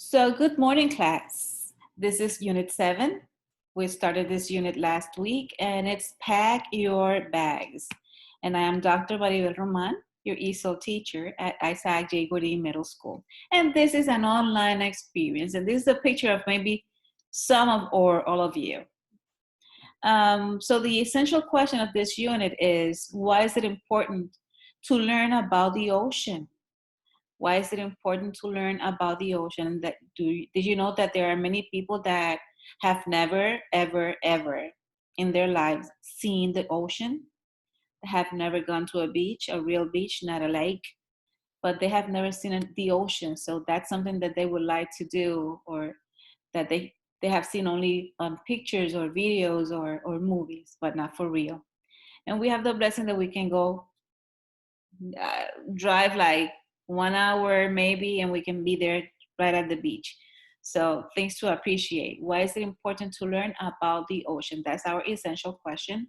So good morning, class. This is Unit 7. We started this unit last week, and it's Pack Your Bags. And I am Dr. Maribel Roman, your ESOL teacher at Isaac J. Godin Middle School. And this is an online experience, and this is a picture of maybe some of or all of you. So the essential question of this unit is, why is it important to learn about the ocean? Why is it important to learn about the ocean? Did you know that there are many people that have never, ever, ever in their lives seen the ocean? Have never gone to a beach, a real beach, not a lake, but they have never seen the ocean. So that's something that they would like to do, or that they have seen only on pictures or videos or movies, but not for real. And we have the blessing that we can go drive like 1 hour maybe, and we can be there right at the beach. So things to appreciate. Why is it important to learn about the ocean? That's our essential question.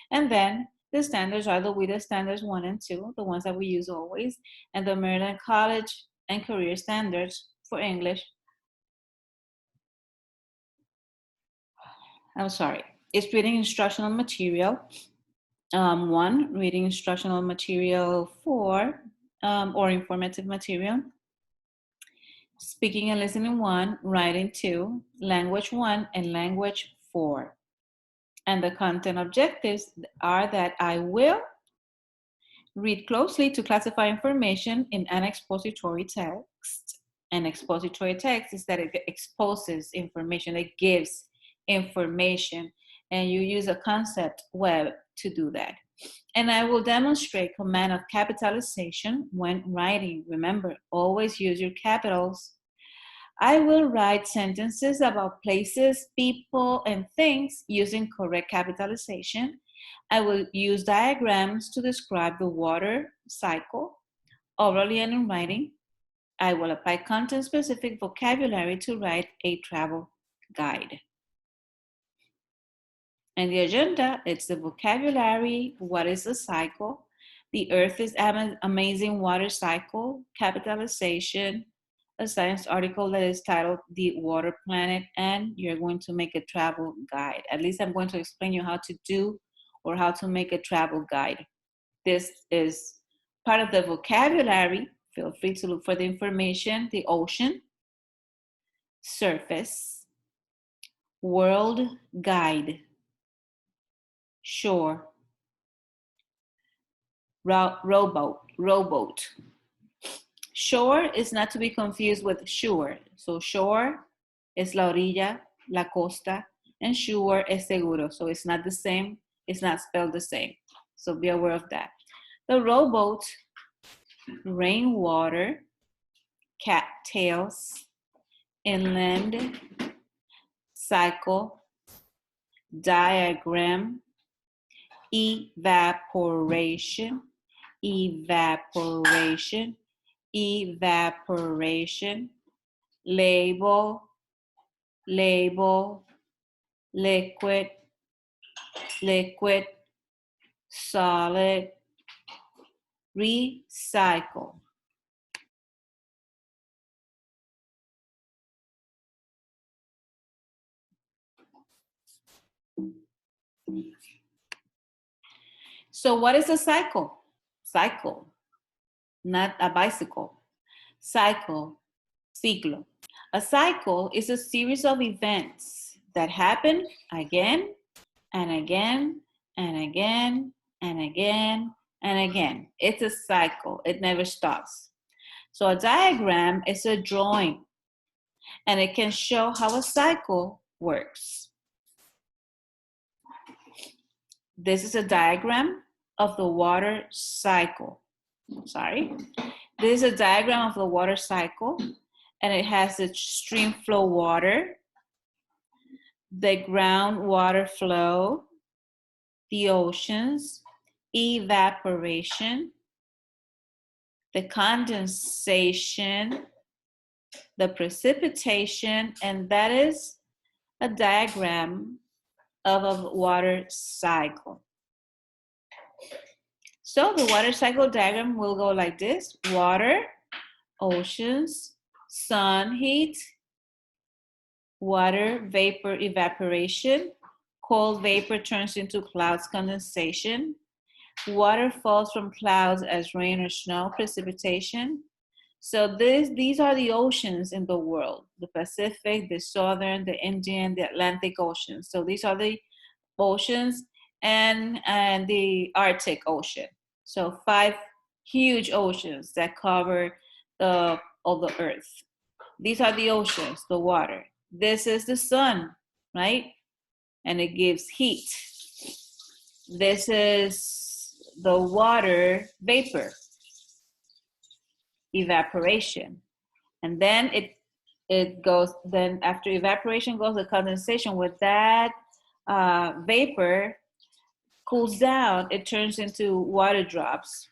And then the standards are the WIDA standards 1 and 2, the ones that we use always, and the Maryland College and Career Standards for English. I'm sorry. It's reading instructional material 1, reading instructional material 4, or informative material. Speaking and listening 1, writing 2, language 1, and language 4. And the content objectives are that I will read closely to classify information in an expository text. An expository text is that it exposes information, it gives information, and you use a concept web to do that. And I will demonstrate command of capitalization when writing. Remember, always use your capitals. I will write sentences about places, people, and things using correct capitalization. I will use diagrams to describe the water cycle, orally and in writing. I will apply content-specific vocabulary to write a travel guide. And the agenda, it's the vocabulary, what is the cycle, the Earth is an amazing water cycle, capitalization, a science article that is titled The Water Planet, and you're going to make a travel guide. At least I'm going to explain you how to do or how to make a travel guide. This is part of the vocabulary. Feel free to look for the information: the ocean, surface, world guide, shore, rowboat. Shore is not to be confused with shore. So shore es la orilla, la costa, and shore es seguro. So it's not the same. It's not spelled the same. So be aware of that. The rowboat, rainwater, cattails, inland, cycle, diagram, evaporation, evaporation, evaporation, label, label, liquid, liquid, solid, recycle. So what is a cycle? Cycle, not a bicycle. Cycle, ciclo. A cycle is a series of events that happen again and again and again and again and again. It's a cycle. It never stops. So a diagram is a drawing, and it can show how a cycle works. This is a diagram of the water cycle. Sorry. This is a diagram of the water cycle, and it has the stream flow water, the groundwater flow, the oceans, evaporation, the condensation, the precipitation, and that is a diagram of a water cycle. So the water cycle diagram will go like this: water, oceans, sun, heat, water vapor evaporation. Cold vapor turns into clouds condensation. Water falls from clouds as rain or snow precipitation. So these are the oceans in the world: the Pacific, the Southern, the Indian, the Atlantic Ocean. So these are the oceans, and the Arctic Ocean. So 5 huge oceans that cover all the earth. These are the oceans, the water. This is the sun, right? And it gives heat. This is the water vapor evaporation. And then it goes, then after evaporation goes the condensation. With that vapor cools down, it turns into water drops.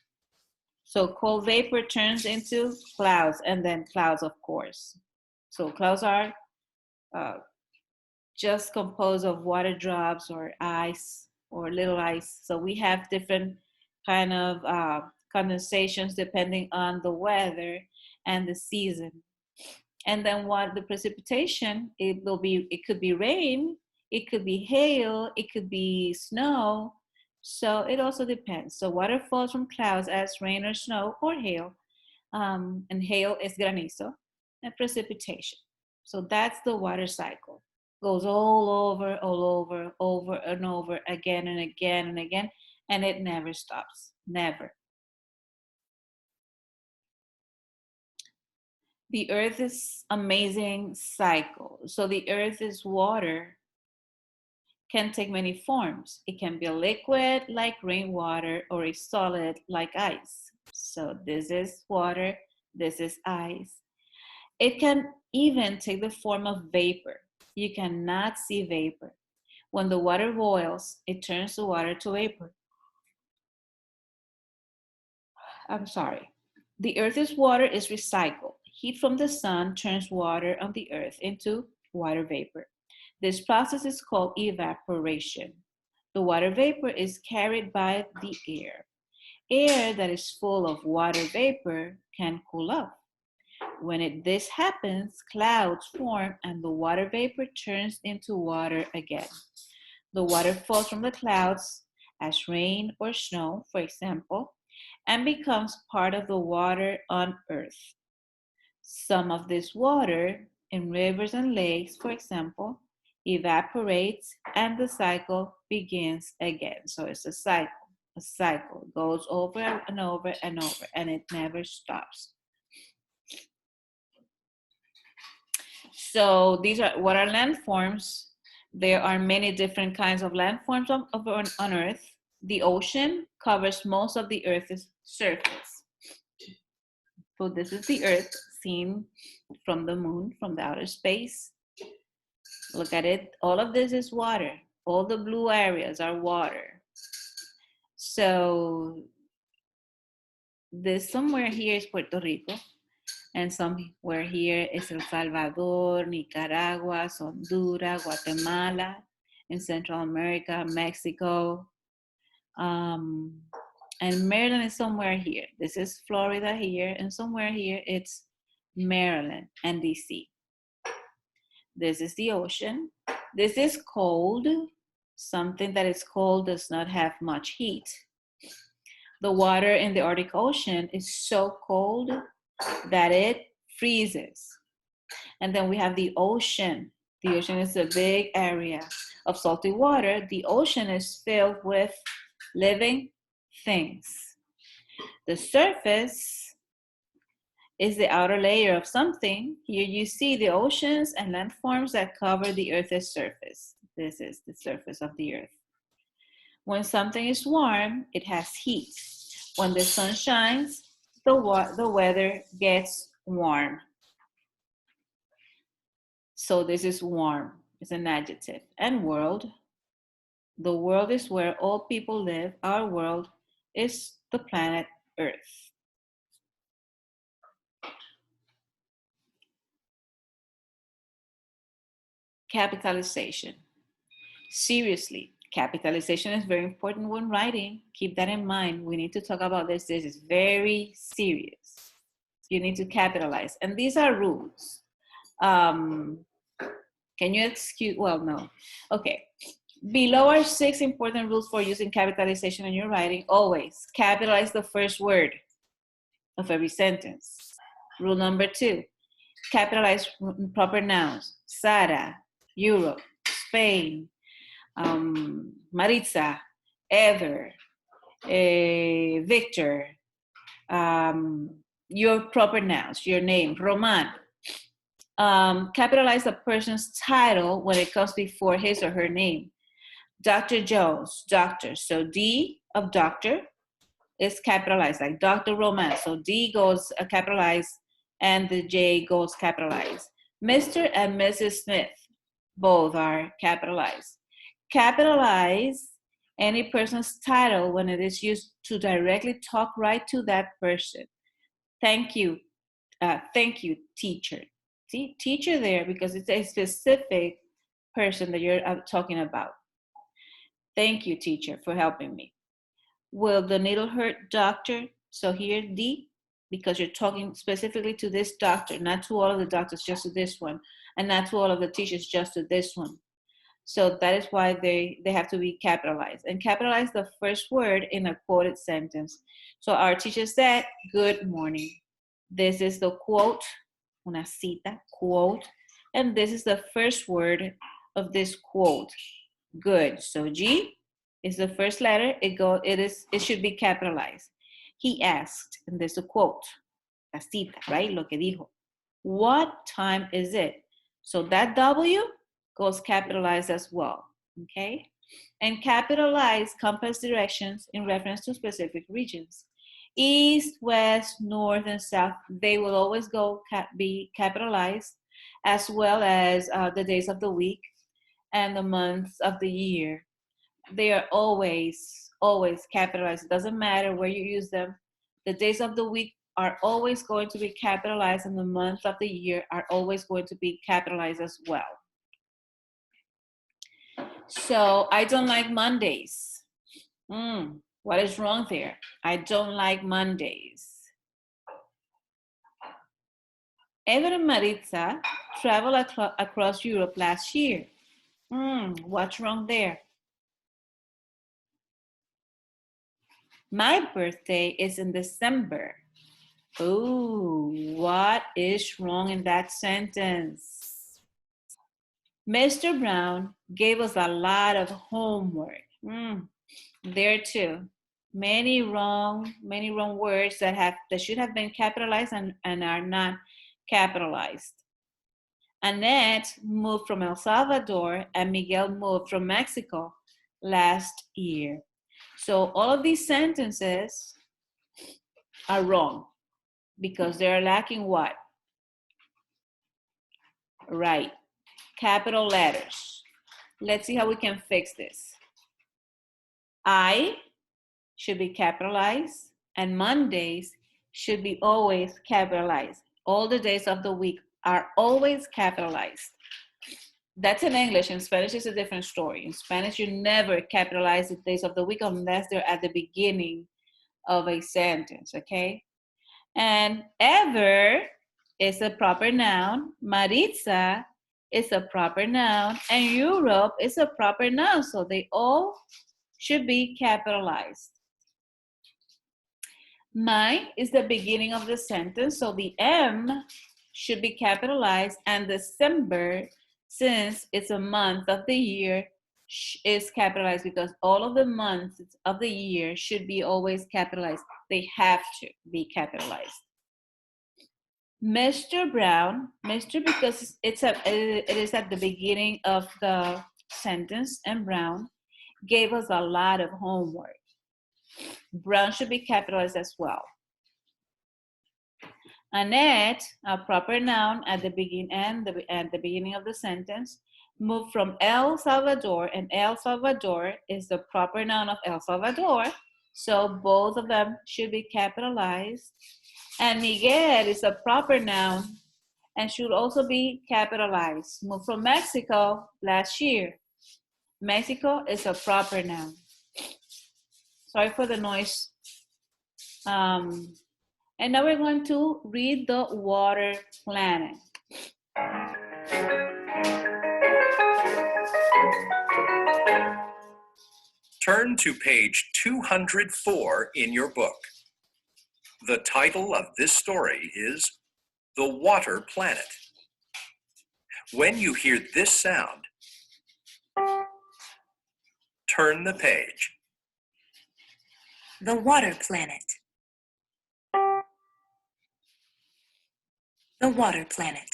So cold vapor turns into clouds, and then clouds, of course. So clouds are just composed of water drops or ice or little ice. So we have different kind of condensations depending on the weather and the season. And then what the precipitation, it could be rain, it could be hail, it could be snow. So it also depends. So water falls from clouds as rain or snow or hail. And hail is granizo, and precipitation. So that's the water cycle. Goes all over, over and over, again and again and again, and it never stops, never. The earth is amazing cycle. So the earth is water, can take many forms. It can be a liquid like rainwater or a solid like ice. So this is water, this is ice. It can even take the form of vapor. You cannot see vapor. When the water boils, it turns the water to vapor. I'm sorry. The earth's water is recycled. Heat from the sun turns water on the earth into water vapor. This process is called evaporation. The water vapor is carried by the air. Air that is full of water vapor can cool off. When this happens, clouds form and the water vapor turns into water again. The water falls from the clouds as rain or snow, for example, and becomes part of the water on earth. Some of this water in rivers and lakes, for example, evaporates and the cycle begins again. So it's a cycle. A cycle goes over and over and over, and it never stops. So these are what are landforms. There are many different kinds of landforms on Earth. The ocean covers most of the Earth's surface. So this is the Earth seen from the moon, from the outer space. Look at it. All of this is water. All the blue areas are water. So this somewhere here is Puerto Rico. And somewhere here is El Salvador, Nicaragua, Honduras, Guatemala, in Central America, Mexico. And Maryland is somewhere here. This is Florida here, and somewhere here it's Maryland and DC. This is the ocean. This is cold. Something that is cold does not have much heat. The water in the Arctic Ocean is so cold that it freezes. And then we have the ocean. The ocean is a big area of salty water. The ocean is filled with living things. The surface is the outer layer of something. Here you see the oceans and landforms that cover the Earth's surface. This is the surface of the Earth. When something is warm, it has heat. When the sun shines, the weather gets warm. So this is warm. It's an adjective. And world. The world is where all people live. Our world is the planet Earth. Capitalization. Seriously, capitalization is very important when writing. Keep that in mind. We need to talk about this. This is very serious. You need to capitalize. And these are rules. Can you excuse, well, no. Okay. Below are 6 important rules for using capitalization in your writing. Always capitalize the first word of every sentence. Rule number 2, capitalize proper nouns. Sara, Europe, Spain, Maritza, Ever, Victor, your proper nouns, your name, Roman. Capitalize a person's title when it comes before his or her name. Dr. Jones, doctor. So D of doctor is capitalized, like Dr. Roman. So D goes capitalized and the J goes capitalized. Mr. and Mrs. Smith, both are capitalized. Capitalize any person's title when it is used to directly talk right to that person. Thank you, teacher. See, teacher there because it's a specific person that you're talking about. Thank you, teacher, for helping me. Will the needle hurt, doctor? So here, D, because you're talking specifically to this doctor, not to all of the doctors, just to this one, and not to all of the teachers, just to this one. So that is why they have to be capitalized. And capitalize the first word in a quoted sentence. So our teacher said, good morning. This is the quote, una cita, quote, and this is the first word of this quote. Good. So G is the first letter. It should be capitalized. He asked, and there's a quote, la cita, right? Lo que dijo. What time is it? So that W goes capitalized as well. Okay? And capitalize compass directions in reference to specific regions. East, west, north, and south, they will always be capitalized, as well as the days of the week and the months of the year. They are always capitalized. It doesn't matter where you use them. The days of the week are always going to be capitalized, and the months of the year are always going to be capitalized as well. So I don't like Mondays. What is wrong there? I don't like Mondays. Ever and Maritza traveled across Europe last year. What's wrong there? My birthday is in December. Oh, what is wrong in that sentence? Mr. Brown gave us a lot of homework. There too. Many wrong words that should have been capitalized and are not capitalized. Annette moved from El Salvador and Miguel moved from Mexico last year. So all of these sentences are wrong because they're lacking what? Right, capital letters. Let's see how we can fix this. I should be capitalized and Mondays should be always capitalized. All the days of the week are always capitalized. That's in English. In Spanish, it's a different story. In Spanish, you never capitalize the days of the week unless they're at the beginning of a sentence, okay? And ever is a proper noun. Maritza is a proper noun. And Europe is a proper noun. So they all should be capitalized. Mine is the beginning of the sentence. So the M should be capitalized, and December, since it's a month of the year, is capitalized because all of the months of the year should be always capitalized. They have to be capitalized. Mr. Brown, Mr. because it is at the beginning of the sentence, and Brown gave us a lot of homework. Brown should be capitalized as well. Annette, a proper noun at the beginning of the sentence, moved from El Salvador, and El Salvador is the proper noun of El Salvador, so both of them should be capitalized. And Miguel is a proper noun and should also be capitalized. Moved from Mexico last year. Mexico is a proper noun. Sorry for the noise. And now we're going to read the water planet. Turn to page 204 in your book. The title of this story is The Water Planet. When you hear this sound, turn the page. The Water Planet. The Water Planet.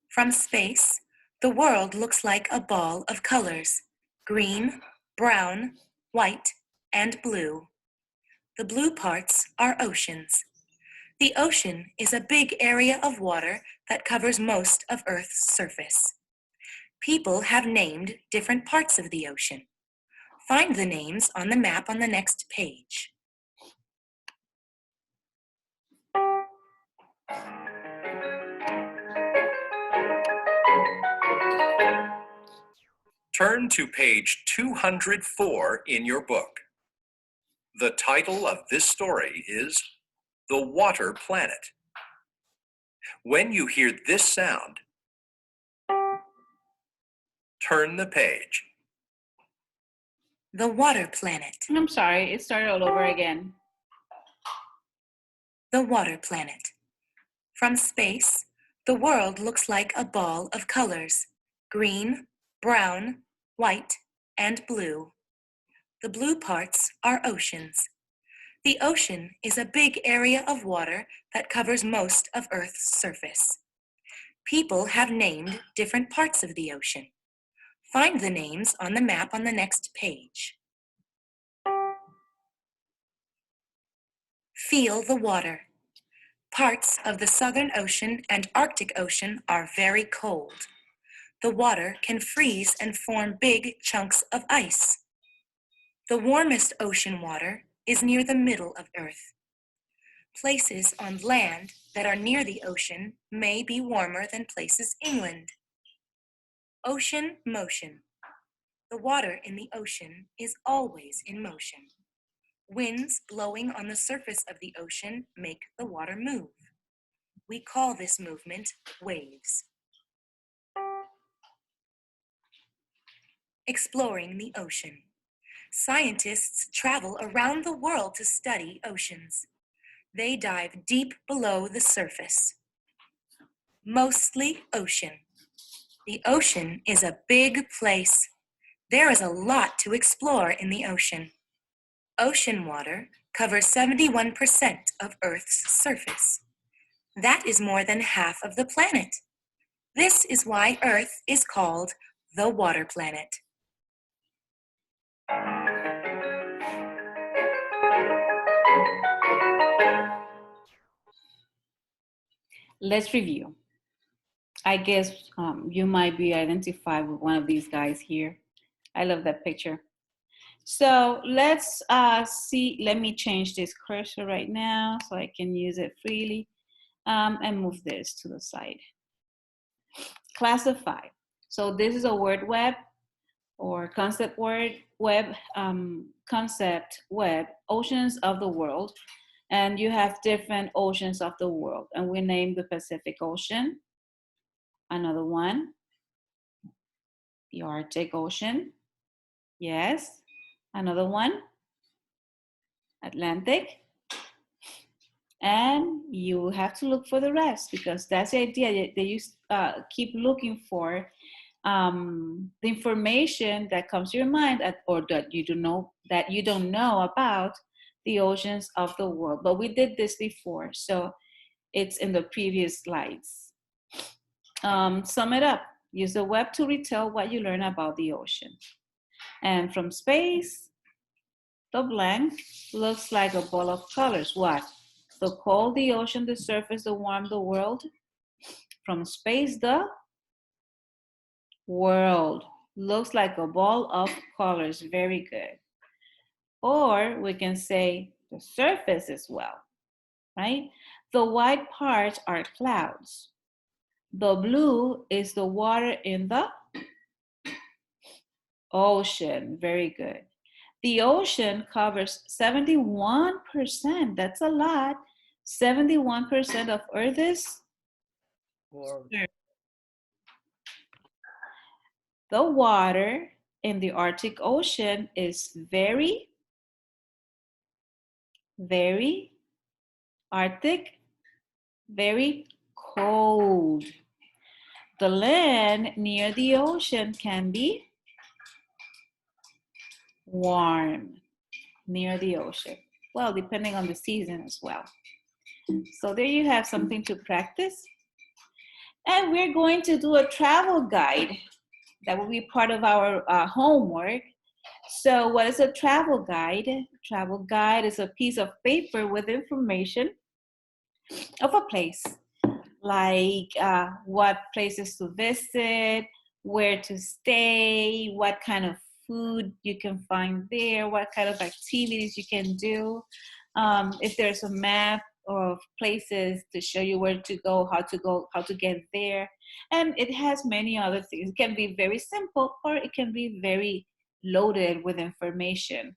From space, the world looks like a ball of colors: green, brown, white, and blue. The blue parts are oceans. The ocean is a big area of water that covers most of Earth's surface. People have named different parts of the ocean. Find the names on the map on the next page. Turn to page 204 in your book. The title of this story is The Water Planet. When you hear this sound, turn the page. The Water Planet. I'm sorry, it started all over again. The Water Planet. From space, the world looks like a ball of colors: green, brown, white, and blue. The blue parts are oceans. The ocean is a big area of water that covers most of Earth's surface. People have named different parts of the ocean. Find the names on the map on the next page. Feel the water. Parts of the Southern Ocean and Arctic Ocean are very cold. The water can freeze and form big chunks of ice. The warmest ocean water is near the middle of Earth. Places on land that are near the ocean may be warmer than places inland. Ocean motion. The water in the ocean is always in motion. Winds blowing on the surface of the ocean make the water move. We call this movement waves. Exploring the ocean. Scientists travel around the world to study oceans. They dive deep below the surface. Mostly ocean. The ocean is a big place. There is a lot to explore in the ocean. Ocean water covers 71% of Earth's surface. That is more than half of the planet. This is why Earth is called the Water Planet. Let's review. I guess you might be identified with one of these guys here. I love that picture. So let's see. Let me change this cursor right now so I can use it freely and move this to the side. Classify. So this is a word web or concept word web, concept web, oceans of the world. And you have different oceans of the world. And we named the Pacific Ocean. Another one, the Arctic Ocean. Yes. Another one, Atlantic. And you have to look for the rest because that's the idea. You keep looking for the information that comes to your mind or that you don't know about the oceans of the world. But we did this before, so it's in the previous slides. Sum it up. Use the web to retell what you learn about the ocean. And from space, the blank looks like a ball of colors. What? The cold, the ocean, the surface, the warm, the world. From space, the world looks like a ball of colors. Very good. Or we can say the surface as well, right? The white parts are clouds. The blue is the water in the ocean. Very good. The ocean covers 71%. That's a lot. 71% of Earth's surface. The water in the Arctic Ocean is very, very Arctic, very cold. The land near the ocean can be warm near the ocean. Well, depending on the season as well. So there you have something to practice. And we're going to do a travel guide. That will be part of our homework. So what is a travel guide? Travel guide is a piece of paper with information of a place, like what places to visit, where to stay, what kind of food you can find there, what kind of activities you can do. If there's a map of places to show you where to go, how to get there. And it has many other things. It can be very simple or it can be very loaded with information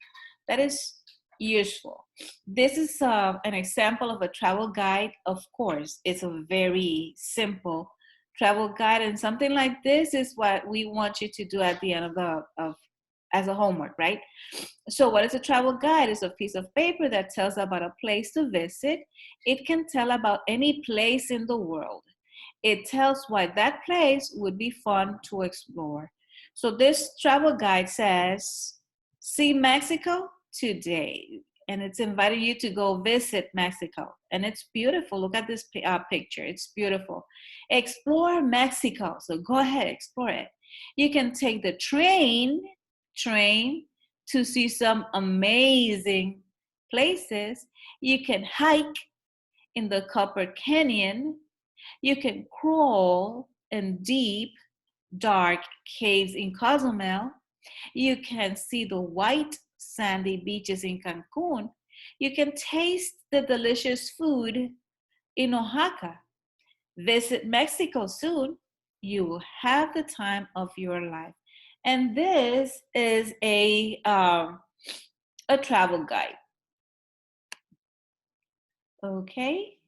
that is useful. This is an example of a travel guide. Of course, it's a very simple travel guide, and something like this is what we want you to do at the end of as a homework, right? So what is a travel guide? It's a piece of paper that tells about a place to visit. It can tell about any place in the world. It tells why that place would be fun to explore. So this travel guide says, see Mexico today. And it's inviting you to go visit Mexico. And it's beautiful. Look at this picture. It's beautiful. Explore Mexico. So go ahead, explore it. You can take the train to see some amazing places. You can hike in the Copper Canyon. You can crawl in deep, dark caves in Cozumel. You can see the white, sandy beaches in Cancun. You can taste the delicious food in Oaxaca. Visit Mexico soon. You will have the time of your life. And this is a travel guide. Okay,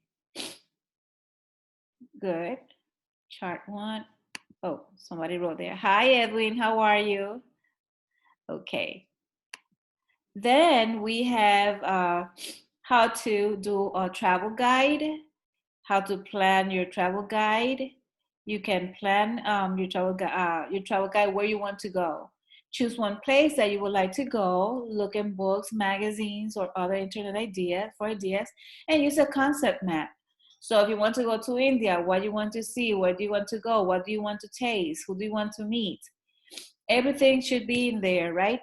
good. Chart 1. Oh, somebody wrote there. Hi, Edwin. How are you? Okay. Then we have how to do a travel guide, how to plan your travel guide. You can plan your travel guide where you want to go. Choose one place that you would like to go. Look in books, magazines, or other internet ideas, and use a concept map. So if you want to go to India, what do you want to see? Where do you want to go? What do you want to taste? Who do you want to meet? Everything should be in there, right?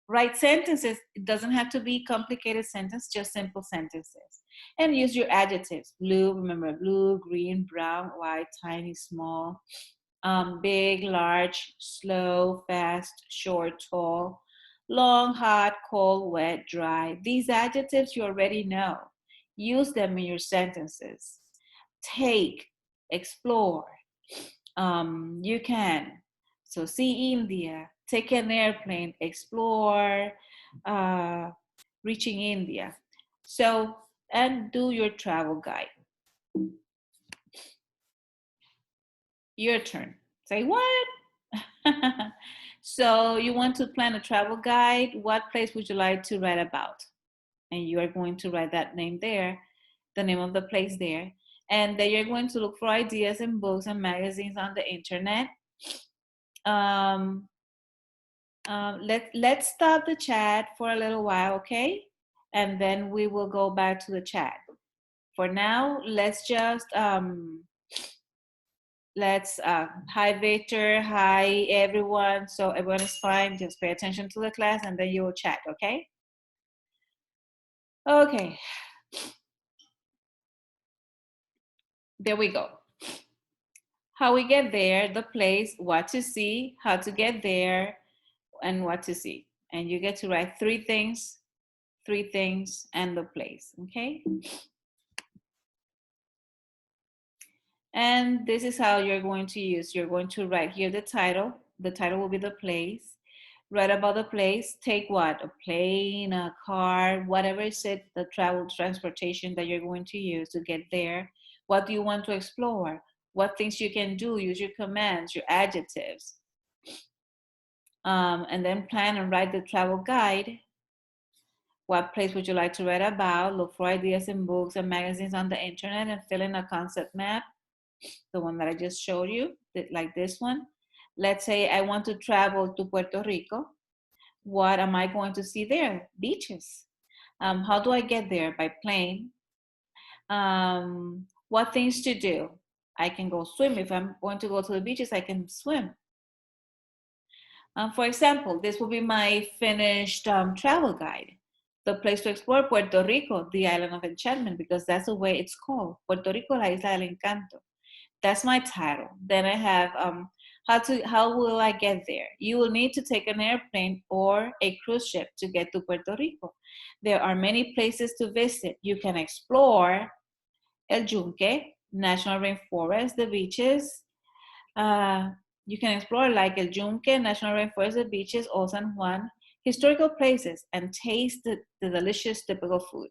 Write sentences. It doesn't have to be complicated sentence, just simple sentences. And use your adjectives. Blue, remember blue, green, brown, white, tiny, small, big, large, slow, fast, short, tall, long, hot, cold, wet, dry. These adjectives you already know. Use them in your sentences. Take, explore. You can. So see India, take an airplane, explore, reaching India. So, and do your travel guide. Your turn. Say what? So you want to plan a travel guide. What place would you like to write about? And you are going to write that name there, the name of the place there. And then you're going to look for ideas in books and magazines on the internet. Let's stop the chat for a little while, okay? And then we will go back to the chat. For now, let's just hi Victor, hi everyone. So everyone is fine. Just pay attention to the class, and then you will chat, okay? Okay. There we go. How we get there, the place, what to see, how to get there, and what to see. And you get to write three things, and the place, okay? And this is how you're going to use. You're going to write here the title. The title will be the place. Write about the place. Take what? A plane, a car, whatever is it, the transportation that you're going to use to get there. What do you want to explore? What things you can do? Use your commands, your adjectives. And then plan and write the travel guide. What place would you like to write about? Look for ideas in books and magazines on the internet and fill in a concept map, the one that I just showed you, like this one. Let's say I want to travel to Puerto Rico. What am I going to see there? Beaches. How do I get there? By plane. What things to do? I can go swim. If I'm going to go to the beaches, I can swim. For example, this will be my finished travel guide. The place to explore, Puerto Rico, the island of enchantment, because that's the way it's called. Puerto Rico, la isla del encanto. That's my title. Then I have how will I get there? You will need to take an airplane or a cruise ship to get to Puerto Rico. There are many places to visit. You can explore El Yunque, National Rainforest, the beaches. You can explore like El Yunque, National Rainforest, the beaches, Old San Juan, historical places, and taste the delicious typical food.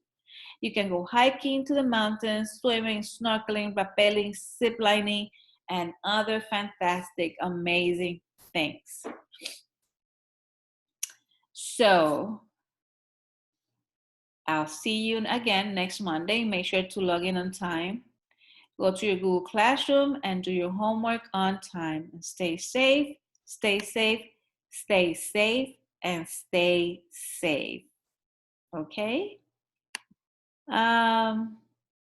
You can go hiking to the mountains, swimming, snorkeling, rappelling, ziplining, and other fantastic, amazing things. So I'll see you again next Monday. Make sure to log in on time. Go to your Google Classroom and do your homework on time. And stay safe, stay safe, stay safe, and stay safe. Okay?